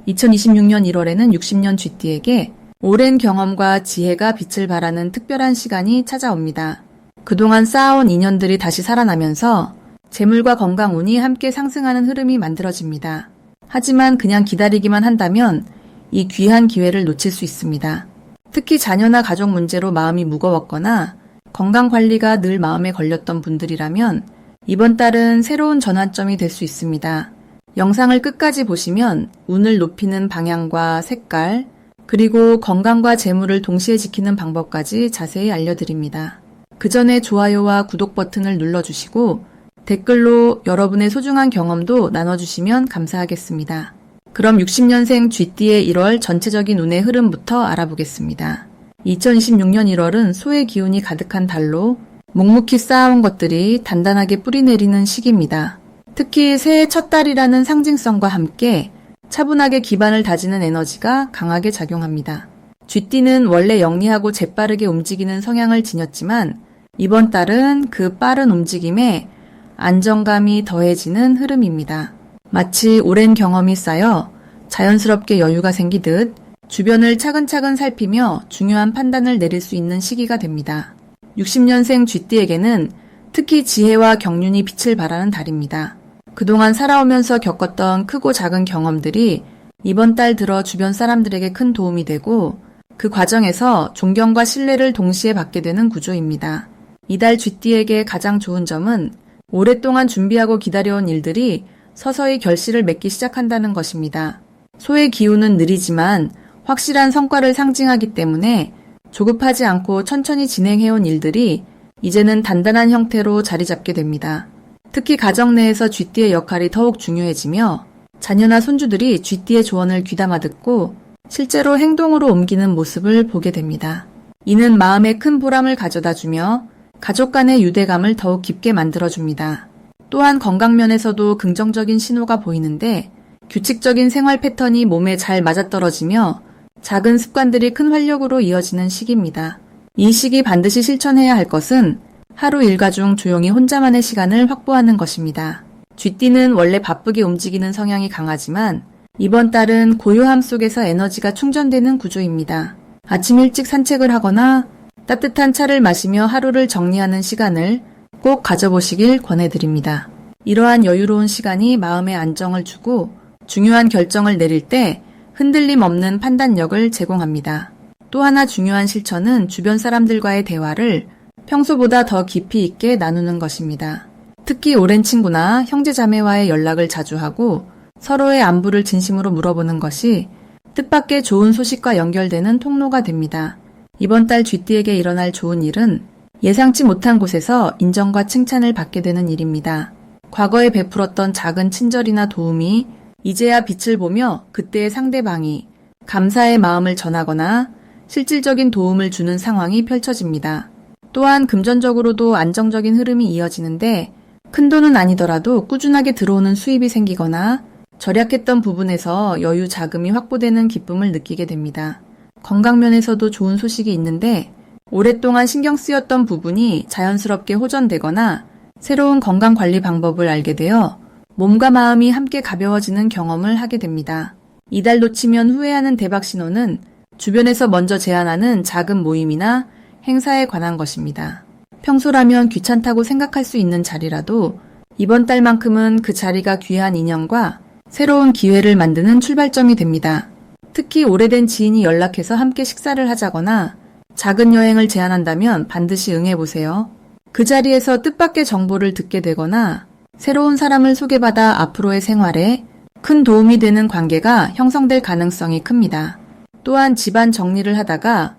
2026년 1월에는 60년 쥐띠에게 오랜 경험과 지혜가 빛을 발하는 특별한 시간이 찾아옵니다. 그동안 쌓아온 인연들이 다시 살아나면서 재물과 건강 운이 함께 상승하는 흐름이 만들어집니다. 하지만 그냥 기다리기만 한다면 이 귀한 기회를 놓칠 수 있습니다. 특히 자녀나 가족 문제로 마음이 무거웠거나 건강 관리가 늘 마음에 걸렸던 분들이라면 이번 달은 새로운 전환점이 될 수 있습니다. 영상을 끝까지 보시면 운을 높이는 방향과 색깔, 그리고 건강과 재물을 동시에 지키는 방법까지 자세히 알려드립니다. 그 전에 좋아요와 구독 버튼을 눌러주시고 댓글로 여러분의 소중한 경험도 나눠주시면 감사하겠습니다. 그럼 60년생 쥐띠의 1월 전체적인 운의 흐름부터 알아보겠습니다. 2026년 1월은 소의 기운이 가득한 달로 묵묵히 쌓아온 것들이 단단하게 뿌리내리는 시기입니다. 특히 새해 첫 달이라는 상징성과 함께 차분하게 기반을 다지는 에너지가 강하게 작용합니다. 쥐띠는 원래 영리하고 재빠르게 움직이는 성향을 지녔지만 이번 달은 그 빠른 움직임에 안정감이 더해지는 흐름입니다. 마치 오랜 경험이 쌓여 자연스럽게 여유가 생기듯 주변을 차근차근 살피며 중요한 판단을 내릴 수 있는 시기가 됩니다. 60년생 쥐띠에게는 특히 지혜와 경륜이 빛을 발하는 달입니다. 그동안 살아오면서 겪었던 크고 작은 경험들이 이번 달 들어 주변 사람들에게 큰 도움이 되고 그 과정에서 존경과 신뢰를 동시에 받게 되는 구조입니다. 이달 쥐띠에게 가장 좋은 점은 오랫동안 준비하고 기다려온 일들이 서서히 결실을 맺기 시작한다는 것입니다. 소의 기운은 느리지만 확실한 성과를 상징하기 때문에 조급하지 않고 천천히 진행해온 일들이 이제는 단단한 형태로 자리 잡게 됩니다. 특히 가정 내에서 쥐띠의 역할이 더욱 중요해지며 자녀나 손주들이 쥐띠의 조언을 귀담아 듣고 실제로 행동으로 옮기는 모습을 보게 됩니다. 이는 마음에 큰 보람을 가져다주며 가족 간의 유대감을 더욱 깊게 만들어줍니다. 또한 건강면에서도 긍정적인 신호가 보이는데 규칙적인 생활 패턴이 몸에 잘 맞아떨어지며 작은 습관들이 큰 활력으로 이어지는 시기입니다. 이 시기 반드시 실천해야 할 것은 하루 일과 중 조용히 혼자만의 시간을 확보하는 것입니다. 쥐띠는 원래 바쁘게 움직이는 성향이 강하지만 이번 달은 고요함 속에서 에너지가 충전되는 구조입니다. 아침 일찍 산책을 하거나 따뜻한 차를 마시며 하루를 정리하는 시간을 꼭 가져보시길 권해드립니다. 이러한 여유로운 시간이 마음에 안정을 주고 중요한 결정을 내릴 때 흔들림 없는 판단력을 제공합니다. 또 하나 중요한 실천은 주변 사람들과의 대화를 평소보다 더 깊이 있게 나누는 것입니다. 특히 오랜 친구나 형제자매와의 연락을 자주 하고 서로의 안부를 진심으로 물어보는 것이 뜻밖의 좋은 소식과 연결되는 통로가 됩니다. 이번 달 쥐띠에게 일어날 좋은 일은 예상치 못한 곳에서 인정과 칭찬을 받게 되는 일입니다. 과거에 베풀었던 작은 친절이나 도움이 이제야 빛을 보며 그때의 상대방이 감사의 마음을 전하거나 실질적인 도움을 주는 상황이 펼쳐집니다. 또한 금전적으로도 안정적인 흐름이 이어지는데 큰 돈은 아니더라도 꾸준하게 들어오는 수입이 생기거나 절약했던 부분에서 여유 자금이 확보되는 기쁨을 느끼게 됩니다. 건강면에서도 좋은 소식이 있는데 오랫동안 신경 쓰였던 부분이 자연스럽게 호전되거나 새로운 건강관리 방법을 알게 되어 몸과 마음이 함께 가벼워지는 경험을 하게 됩니다. 이달 놓치면 후회하는 대박 신호는 주변에서 먼저 제안하는 작은 모임이나 행사에 관한 것입니다. 평소라면 귀찮다고 생각할 수 있는 자리라도 이번 달만큼은 그 자리가 귀한 인연과 새로운 기회를 만드는 출발점이 됩니다. 특히 오래된 지인이 연락해서 함께 식사를 하자거나 작은 여행을 제안한다면 반드시 응해보세요. 그 자리에서 뜻밖의 정보를 듣게 되거나 새로운 사람을 소개받아 앞으로의 생활에 큰 도움이 되는 관계가 형성될 가능성이 큽니다. 또한 집안 정리를 하다가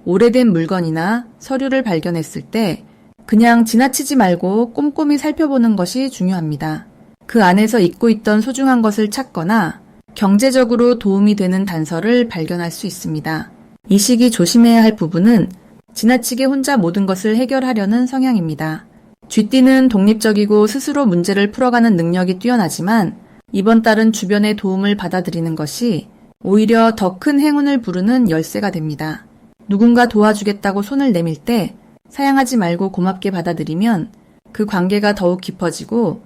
오래된 물건이나 서류를 발견했을 때 그냥 지나치지 말고 꼼꼼히 살펴보는 것이 중요합니다. 그 안에서 잊고 있던 소중한 것을 찾거나 경제적으로 도움이 되는 단서를 발견할 수 있습니다. 이 시기 조심해야 할 부분은 지나치게 혼자 모든 것을 해결하려는 성향입니다. 쥐띠는 독립적이고 스스로 문제를 풀어가는 능력이 뛰어나지만 이번 달은 주변의 도움을 받아들이는 것이 오히려 더 큰 행운을 부르는 열쇠가 됩니다. 누군가 도와주겠다고 손을 내밀 때 사양하지 말고 고맙게 받아들이면 그 관계가 더욱 깊어지고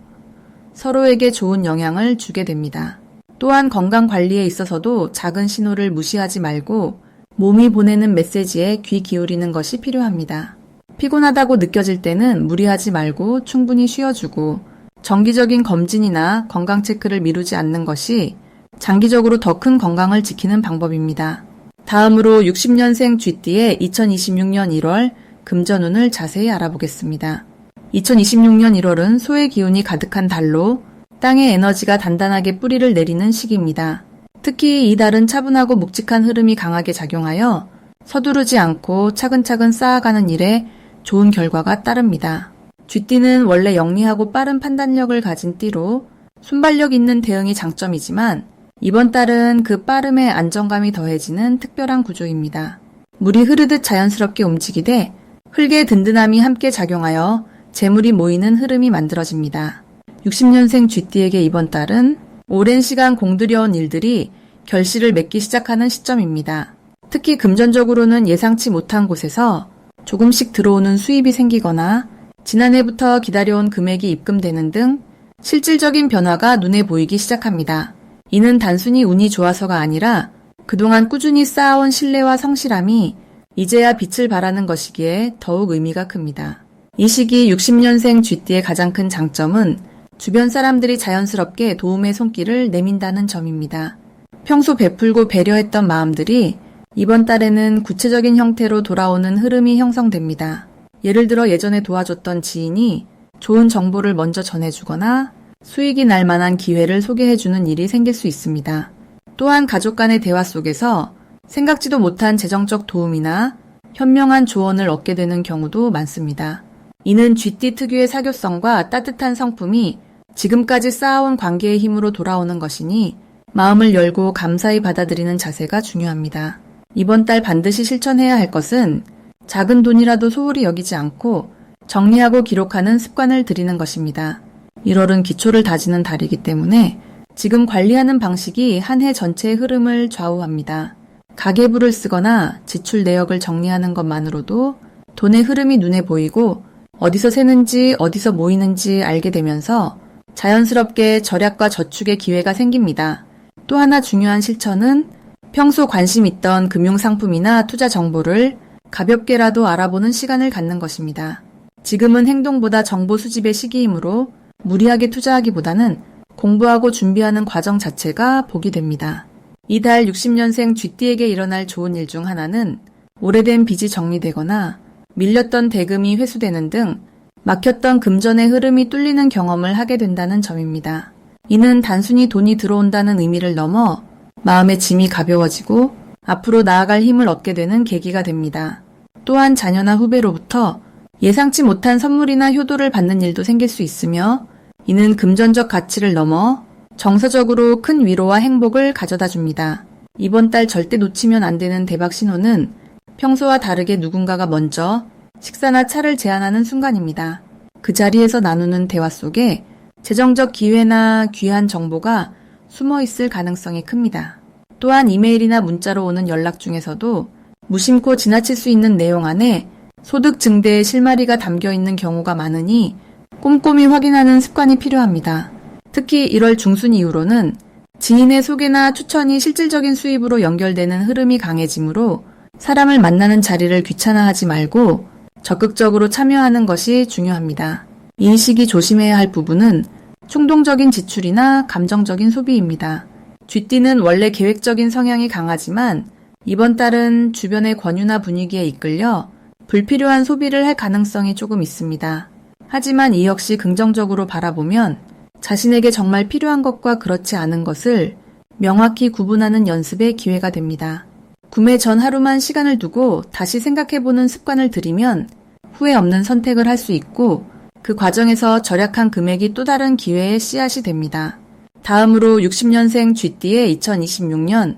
서로에게 좋은 영향을 주게 됩니다. 또한 건강 관리에 있어서도 작은 신호를 무시하지 말고 몸이 보내는 메시지에 귀 기울이는 것이 필요합니다. 피곤하다고 느껴질 때는 무리하지 말고 충분히 쉬어주고 정기적인 검진이나 건강 체크를 미루지 않는 것이 장기적으로 더 큰 건강을 지키는 방법입니다. 다음으로 60년생 쥐띠의 2026년 1월 금전운을 자세히 알아보겠습니다. 2026년 1월은 소의 기운이 가득한 달로 땅의 에너지가 단단하게 뿌리를 내리는 시기입니다. 특히 이 달은 차분하고 묵직한 흐름이 강하게 작용하여 서두르지 않고 차근차근 쌓아가는 일에 좋은 결과가 따릅니다. 쥐띠는 원래 영리하고 빠른 판단력을 가진 띠로 순발력 있는 대응이 장점이지만 이번 달은 그 빠름에 안정감이 더해지는 특별한 구조입니다. 물이 흐르듯 자연스럽게 움직이되 흙의 든든함이 함께 작용하여 재물이 모이는 흐름이 만들어집니다. 60년생 쥐띠에게 이번 달은 오랜 시간 공들여온 일들이 결실을 맺기 시작하는 시점입니다. 특히 금전적으로는 예상치 못한 곳에서 조금씩 들어오는 수입이 생기거나 지난해부터 기다려온 금액이 입금되는 등 실질적인 변화가 눈에 보이기 시작합니다. 이는 단순히 운이 좋아서가 아니라 그동안 꾸준히 쌓아온 신뢰와 성실함이 이제야 빛을 발하는 것이기에 더욱 의미가 큽니다. 이 시기 60년생 쥐띠의 가장 큰 장점은 주변 사람들이 자연스럽게 도움의 손길을 내민다는 점입니다. 평소 베풀고 배려했던 마음들이 이번 달에는 구체적인 형태로 돌아오는 흐름이 형성됩니다. 예를 들어 예전에 도와줬던 지인이 좋은 정보를 먼저 전해주거나 수익이 날 만한 기회를 소개해주는 일이 생길 수 있습니다. 또한 가족 간의 대화 속에서 생각지도 못한 재정적 도움이나 현명한 조언을 얻게 되는 경우도 많습니다. 이는 쥐띠 특유의 사교성과 따뜻한 성품이 지금까지 쌓아온 관계의 힘으로 돌아오는 것이니 마음을 열고 감사히 받아들이는 자세가 중요합니다. 이번 달 반드시 실천해야 할 것은 작은 돈이라도 소홀히 여기지 않고 정리하고 기록하는 습관을 들이는 것입니다. 1월은 기초를 다지는 달이기 때문에 지금 관리하는 방식이 한 해 전체의 흐름을 좌우합니다. 가계부를 쓰거나 지출 내역을 정리하는 것만으로도 돈의 흐름이 눈에 보이고 어디서 새는지 어디서 모이는지 알게 되면서 자연스럽게 절약과 저축의 기회가 생깁니다. 또 하나 중요한 실천은 평소 관심 있던 금융상품이나 투자 정보를 가볍게라도 알아보는 시간을 갖는 것입니다. 지금은 행동보다 정보 수집의 시기이므로 무리하게 투자하기보다는 공부하고 준비하는 과정 자체가 복이 됩니다. 이달 60년생 쥐띠에게 일어날 좋은 일 중 하나는 오래된 빚이 정리되거나 밀렸던 대금이 회수되는 등 막혔던 금전의 흐름이 뚫리는 경험을 하게 된다는 점입니다. 이는 단순히 돈이 들어온다는 의미를 넘어 마음의 짐이 가벼워지고 앞으로 나아갈 힘을 얻게 되는 계기가 됩니다. 또한 자녀나 후배로부터 예상치 못한 선물이나 효도를 받는 일도 생길 수 있으며 이는 금전적 가치를 넘어 정서적으로 큰 위로와 행복을 가져다 줍니다. 이번 달 절대 놓치면 안 되는 대박 신호는 평소와 다르게 누군가가 먼저 식사나 차를 제안하는 순간입니다. 그 자리에서 나누는 대화 속에 재정적 기회나 귀한 정보가 숨어 있을 가능성이 큽니다. 또한 이메일이나 문자로 오는 연락 중에서도 무심코 지나칠 수 있는 내용 안에 소득 증대의 실마리가 담겨 있는 경우가 많으니 꼼꼼히 확인하는 습관이 필요합니다. 특히 1월 중순 이후로는 지인의 소개나 추천이 실질적인 수입으로 연결되는 흐름이 강해지므로 사람을 만나는 자리를 귀찮아하지 말고 적극적으로 참여하는 것이 중요합니다. 이 시기 조심해야 할 부분은 충동적인 지출이나 감정적인 소비입니다. 쥐띠는 원래 계획적인 성향이 강하지만 이번 달은 주변의 권유나 분위기에 이끌려 불필요한 소비를 할 가능성이 조금 있습니다. 하지만 이 역시 긍정적으로 바라보면 자신에게 정말 필요한 것과 그렇지 않은 것을 명확히 구분하는 연습의 기회가 됩니다. 구매 전 하루만 시간을 두고 다시 생각해보는 습관을 들이면 후회 없는 선택을 할 수 있고 그 과정에서 절약한 금액이 또 다른 기회의 씨앗이 됩니다. 다음으로 60년생 쥐띠의 2026년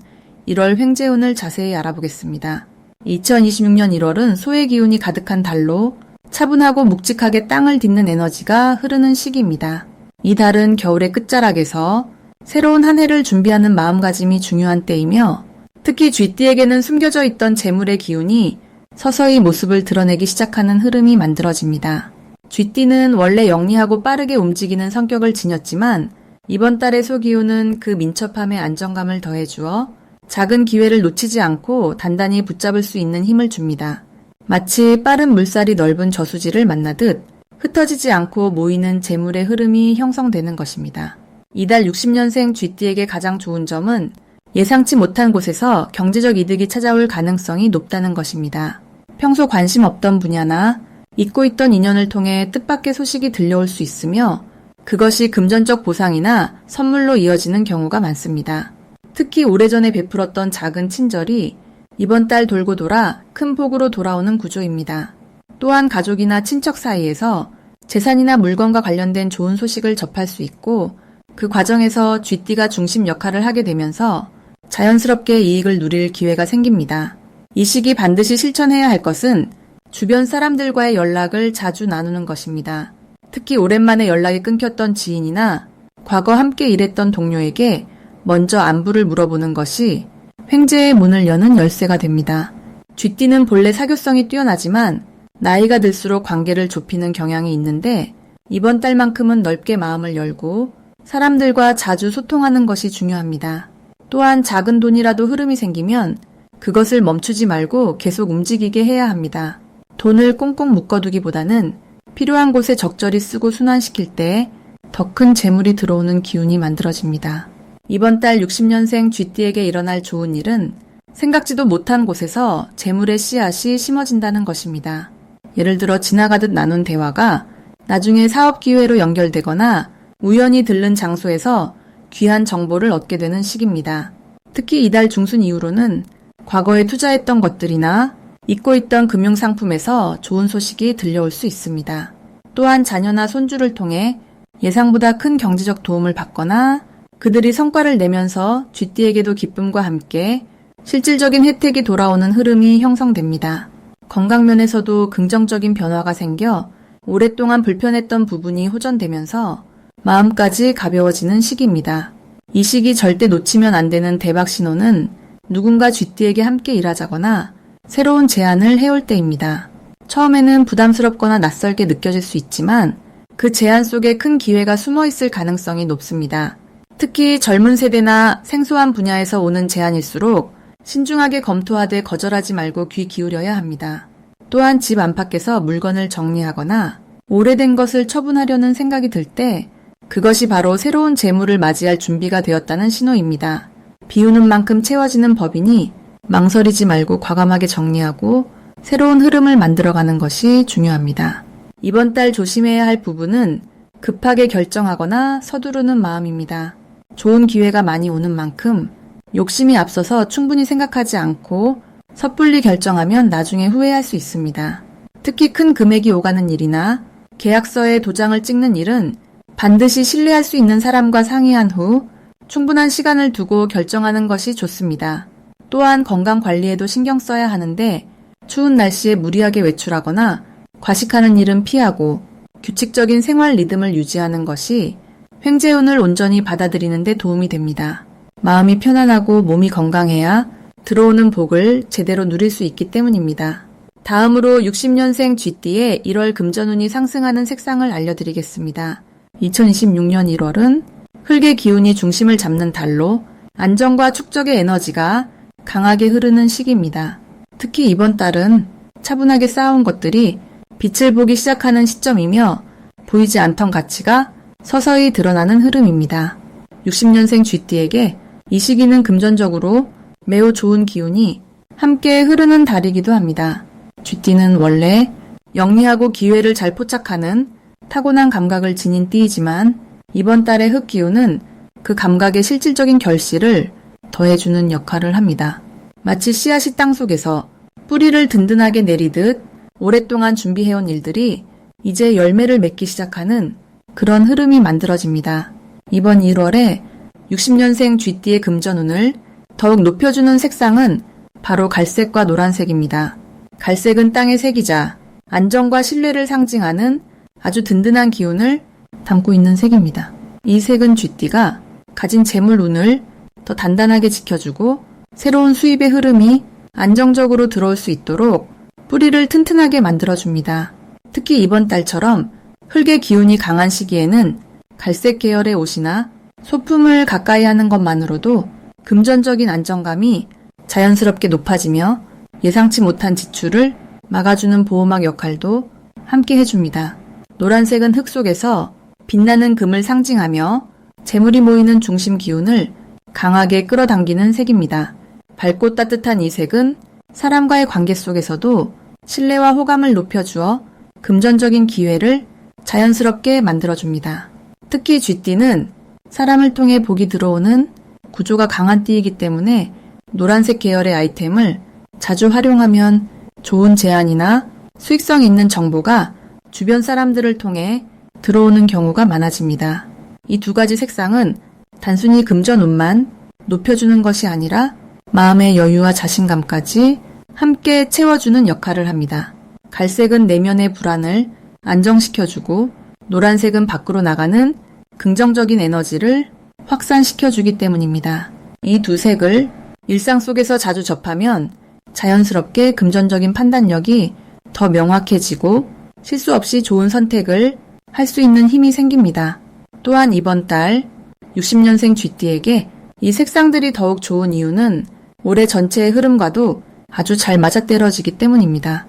1월 횡재운을 자세히 알아보겠습니다. 2026년 1월은 소의 기운이 가득한 달로 차분하고 묵직하게 땅을 딛는 에너지가 흐르는 시기입니다. 이 달은 겨울의 끝자락에서 새로운 한 해를 준비하는 마음가짐이 중요한 때이며 특히 쥐띠에게는 숨겨져 있던 재물의 기운이 서서히 모습을 드러내기 시작하는 흐름이 만들어집니다. 쥐띠는 원래 영리하고 빠르게 움직이는 성격을 지녔지만 이번 달의 소기운은 그 민첩함에 안정감을 더해주어 작은 기회를 놓치지 않고 단단히 붙잡을 수 있는 힘을 줍니다. 마치 빠른 물살이 넓은 저수지를 만나듯 흩어지지 않고 모이는 재물의 흐름이 형성되는 것입니다. 이달 60년생 쥐띠에게 가장 좋은 점은 예상치 못한 곳에서 경제적 이득이 찾아올 가능성이 높다는 것입니다. 평소 관심 없던 분야나 잊고 있던 인연을 통해 뜻밖의 소식이 들려올 수 있으며 그것이 금전적 보상이나 선물로 이어지는 경우가 많습니다. 특히 오래전에 베풀었던 작은 친절이 이번 달 돌고 돌아 큰 복으로 돌아오는 구조입니다. 또한 가족이나 친척 사이에서 재산이나 물건과 관련된 좋은 소식을 접할 수 있고 그 과정에서 쥐띠가 중심 역할을 하게 되면서 자연스럽게 이익을 누릴 기회가 생깁니다. 이 시기 반드시 실천해야 할 것은 주변 사람들과의 연락을 자주 나누는 것입니다. 특히 오랜만에 연락이 끊겼던 지인이나 과거 함께 일했던 동료에게 먼저 안부를 물어보는 것이 횡재의 문을 여는 열쇠가 됩니다. 쥐띠는 본래 사교성이 뛰어나지만 나이가 들수록 관계를 좁히는 경향이 있는데 이번 달만큼은 넓게 마음을 열고 사람들과 자주 소통하는 것이 중요합니다. 또한 작은 돈이라도 흐름이 생기면 그것을 멈추지 말고 계속 움직이게 해야 합니다. 돈을 꽁꽁 묶어두기보다는 필요한 곳에 적절히 쓰고 순환시킬 때 더 큰 재물이 들어오는 기운이 만들어집니다. 이번 달 60년생 쥐띠에게 일어날 좋은 일은 생각지도 못한 곳에서 재물의 씨앗이 심어진다는 것입니다. 예를 들어 지나가듯 나눈 대화가 나중에 사업 기회로 연결되거나 우연히 들른 장소에서 귀한 정보를 얻게 되는 시기입니다. 특히 이달 중순 이후로는 과거에 투자했던 것들이나 잊고 있던 금융상품에서 좋은 소식이 들려올 수 있습니다. 또한 자녀나 손주를 통해 예상보다 큰 경제적 도움을 받거나 그들이 성과를 내면서 쥐띠에게도 기쁨과 함께 실질적인 혜택이 돌아오는 흐름이 형성됩니다. 건강면에서도 긍정적인 변화가 생겨 오랫동안 불편했던 부분이 호전되면서 마음까지 가벼워지는 시기입니다. 이 시기 절대 놓치면 안 되는 대박 신호는 누군가 쥐띠에게 함께 일하자거나 새로운 제안을 해올 때입니다. 처음에는 부담스럽거나 낯설게 느껴질 수 있지만 그 제안 속에 큰 기회가 숨어 있을 가능성이 높습니다. 특히 젊은 세대나 생소한 분야에서 오는 제안일수록 신중하게 검토하되 거절하지 말고 귀 기울여야 합니다. 또한 집 안팎에서 물건을 정리하거나 오래된 것을 처분하려는 생각이 들 때 그것이 바로 새로운 재물을 맞이할 준비가 되었다는 신호입니다. 비우는 만큼 채워지는 법이니 망설이지 말고 과감하게 정리하고 새로운 흐름을 만들어가는 것이 중요합니다. 이번 달 조심해야 할 부분은 급하게 결정하거나 서두르는 마음입니다. 좋은 기회가 많이 오는 만큼 욕심이 앞서서 충분히 생각하지 않고 섣불리 결정하면 나중에 후회할 수 있습니다. 특히 큰 금액이 오가는 일이나 계약서에 도장을 찍는 일은 반드시 신뢰할 수 있는 사람과 상의한 후 충분한 시간을 두고 결정하는 것이 좋습니다. 또한 건강 관리에도 신경 써야 하는데 추운 날씨에 무리하게 외출하거나 과식하는 일은 피하고 규칙적인 생활 리듬을 유지하는 것이 횡재운을 온전히 받아들이는 데 도움이 됩니다. 마음이 편안하고 몸이 건강해야 들어오는 복을 제대로 누릴 수 있기 때문입니다. 다음으로 60년생 쥐띠의 1월 금전운이 상승하는 색상을 알려드리겠습니다. 2026년 1월은 흙의 기운이 중심을 잡는 달로 안정과 축적의 에너지가 강하게 흐르는 시기입니다. 특히 이번 달은 차분하게 쌓아온 것들이 빛을 보기 시작하는 시점이며 보이지 않던 가치가 서서히 드러나는 흐름입니다. 60년생 쥐띠에게 이 시기는 금전적으로 매우 좋은 기운이 함께 흐르는 달이기도 합니다. 쥐띠는 원래 영리하고 기회를 잘 포착하는 타고난 감각을 지닌 띠이지만 이번 달의 흙 기운은 그 감각의 실질적인 결실을 더해주는 역할을 합니다. 마치 씨앗이 땅속에서 뿌리를 든든하게 내리듯 오랫동안 준비해온 일들이 이제 열매를 맺기 시작하는 그런 흐름이 만들어집니다. 이번 1월에 60년생 쥐띠의 금전운을 더욱 높여주는 색상은 바로 갈색과 노란색입니다. 갈색은 땅의 색이자 안정과 신뢰를 상징하는 아주 든든한 기운을 담고 있는 색입니다. 이 색은 쥐띠가 가진 재물운을 더 단단하게 지켜주고 새로운 수입의 흐름이 안정적으로 들어올 수 있도록 뿌리를 튼튼하게 만들어줍니다. 특히 이번 달처럼 흙의 기운이 강한 시기에는 갈색 계열의 옷이나 소품을 가까이 하는 것만으로도 금전적인 안정감이 자연스럽게 높아지며 예상치 못한 지출을 막아주는 보호막 역할도 함께 해줍니다. 노란색은 흙 속에서 빛나는 금을 상징하며 재물이 모이는 중심 기운을 강하게 끌어당기는 색입니다. 밝고 따뜻한 이 색은 사람과의 관계 속에서도 신뢰와 호감을 높여주어 금전적인 기회를 자연스럽게 만들어줍니다. 특히 쥐띠는 사람을 통해 복이 들어오는 구조가 강한 띠이기 때문에 노란색 계열의 아이템을 자주 활용하면 좋은 제안이나 수익성 있는 정보가 주변 사람들을 통해 들어오는 경우가 많아집니다. 이 두 가지 색상은 단순히 금전운만 높여주는 것이 아니라 마음의 여유와 자신감까지 함께 채워주는 역할을 합니다. 갈색은 내면의 불안을 안정시켜주고 노란색은 밖으로 나가는 긍정적인 에너지를 확산시켜주기 때문입니다. 이 두 색을 일상 속에서 자주 접하면 자연스럽게 금전적인 판단력이 더 명확해지고 실수 없이 좋은 선택을 할 수 있는 힘이 생깁니다. 또한 이번 달 60년생 쥐띠에게 이 색상들이 더욱 좋은 이유는 올해 전체의 흐름과도 아주 잘 맞아떨어지기 때문입니다.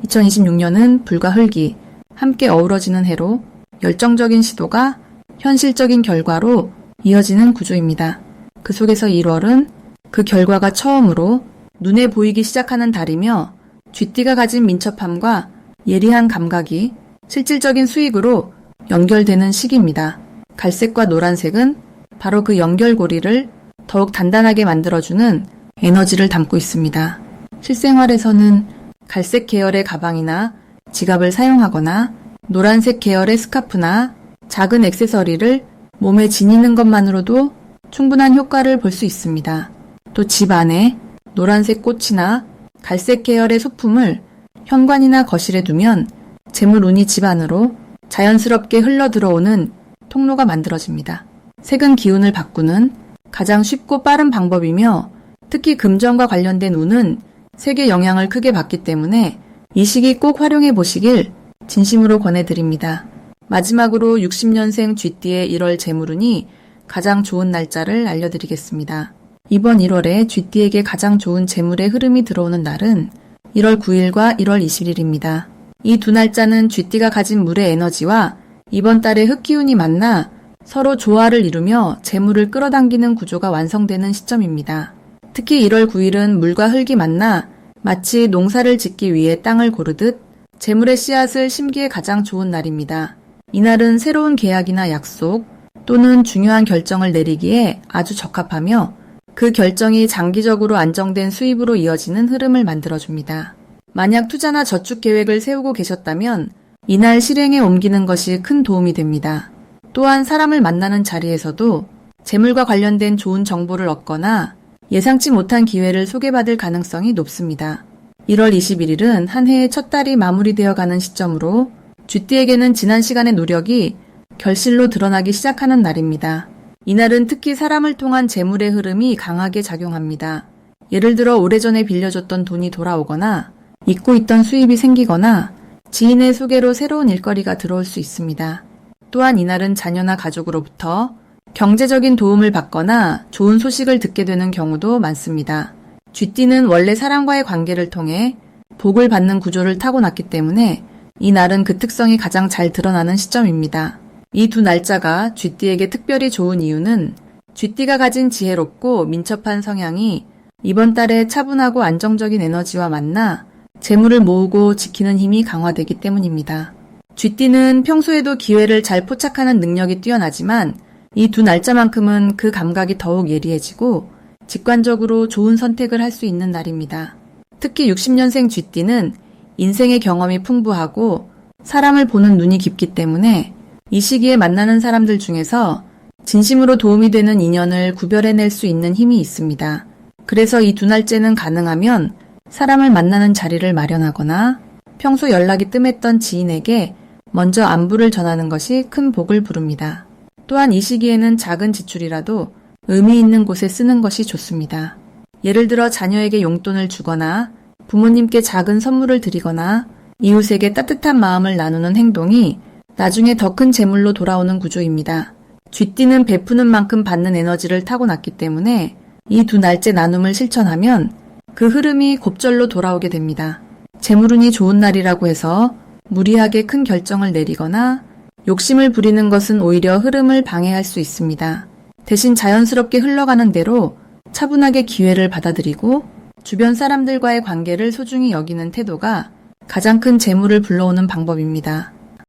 2026년은 불과 흙이 함께 어우러지는 해로 열정적인 시도가 현실적인 결과로 이어지는 구조입니다. 그 속에서 1월은 그 결과가 처음으로 눈에 보이기 시작하는 달이며 쥐띠가 가진 민첩함과 예리한 감각이 실질적인 수익으로 연결되는 시기입니다. 갈색과 노란색은 바로 그 연결고리를 더욱 단단하게 만들어주는 에너지를 담고 있습니다. 실생활에서는 갈색 계열의 가방이나 지갑을 사용하거나 노란색 계열의 스카프나 작은 액세서리를 몸에 지니는 것만으로도 충분한 효과를 볼 수 있습니다. 또 집 안에 노란색 꽃이나 갈색 계열의 소품을 현관이나 거실에 두면 재물운이 집 안으로 자연스럽게 흘러들어오는 통로가 만들어집니다. 색은 기운을 바꾸는 가장 쉽고 빠른 방법이며 특히 금전과 관련된 운은 색의 영향을 크게 받기 때문에 이 시기 꼭 활용해 보시길 진심으로 권해드립니다. 마지막으로 60년생 쥐띠의 1월 재물운이 가장 좋은 날짜를 알려드리겠습니다. 이번 1월에 쥐띠에게 가장 좋은 재물의 흐름이 들어오는 날은 1월 9일과 1월 20일입니다. 이 두 날짜는 쥐띠가 가진 물의 에너지와 이번 달의 흙기운이 만나 서로 조화를 이루며 재물을 끌어당기는 구조가 완성되는 시점입니다. 특히 1월 9일은 물과 흙이 만나 마치 농사를 짓기 위해 땅을 고르듯 재물의 씨앗을 심기에 가장 좋은 날입니다. 이날은 새로운 계약이나 약속 또는 중요한 결정을 내리기에 아주 적합하며 그 결정이 장기적으로 안정된 수입으로 이어지는 흐름을 만들어줍니다. 만약 투자나 저축 계획을 세우고 계셨다면 이날 실행에 옮기는 것이 큰 도움이 됩니다. 또한 사람을 만나는 자리에서도 재물과 관련된 좋은 정보를 얻거나 예상치 못한 기회를 소개받을 가능성이 높습니다. 1월 21일은 한 해의 첫 달이 마무리되어 가는 시점으로 쥐띠에게는 지난 시간의 노력이 결실로 드러나기 시작하는 날입니다. 이날은 특히 사람을 통한 재물의 흐름이 강하게 작용합니다. 예를 들어 오래전에 빌려줬던 돈이 돌아오거나 잊고 있던 수입이 생기거나 지인의 소개로 새로운 일거리가 들어올 수 있습니다. 또한 이날은 자녀나 가족으로부터 경제적인 도움을 받거나 좋은 소식을 듣게 되는 경우도 많습니다. 쥐띠는 원래 사람과의 관계를 통해 복을 받는 구조를 타고났기 때문에 이 날은 그 특성이 가장 잘 드러나는 시점입니다. 이 두 날짜가 쥐띠에게 특별히 좋은 이유는 쥐띠가 가진 지혜롭고 민첩한 성향이 이번 달에 차분하고 안정적인 에너지와 만나 재물을 모으고 지키는 힘이 강화되기 때문입니다. 쥐띠는 평소에도 기회를 잘 포착하는 능력이 뛰어나지만 이 두 날짜만큼은 그 감각이 더욱 예리해지고 직관적으로 좋은 선택을 할 수 있는 날입니다. 특히 60년생 쥐띠는 인생의 경험이 풍부하고 사람을 보는 눈이 깊기 때문에 이 시기에 만나는 사람들 중에서 진심으로 도움이 되는 인연을 구별해낼 수 있는 힘이 있습니다. 그래서 이 두 날째는 가능하면 사람을 만나는 자리를 마련하거나 평소 연락이 뜸했던 지인에게 먼저 안부를 전하는 것이 큰 복을 부릅니다. 또한 이 시기에는 작은 지출이라도 의미 있는 곳에 쓰는 것이 좋습니다. 예를 들어 자녀에게 용돈을 주거나 부모님께 작은 선물을 드리거나 이웃에게 따뜻한 마음을 나누는 행동이 나중에 더 큰 재물로 돌아오는 구조입니다. 쥐띠는 베푸는 만큼 받는 에너지를 타고났기 때문에 이 두 날째 나눔을 실천하면 그 흐름이 곱절로 돌아오게 됩니다. 재물운이 좋은 날이라고 해서 무리하게 큰 결정을 내리거나 욕심을 부리는 것은 오히려 흐름을 방해할 수 있습니다. 대신 자연스럽게 흘러가는 대로 차분하게 기회를 받아들이고 주변 사람들과의 관계를 소중히 여기는 태도가 가장 큰 재물을 불러오는 방법입니다.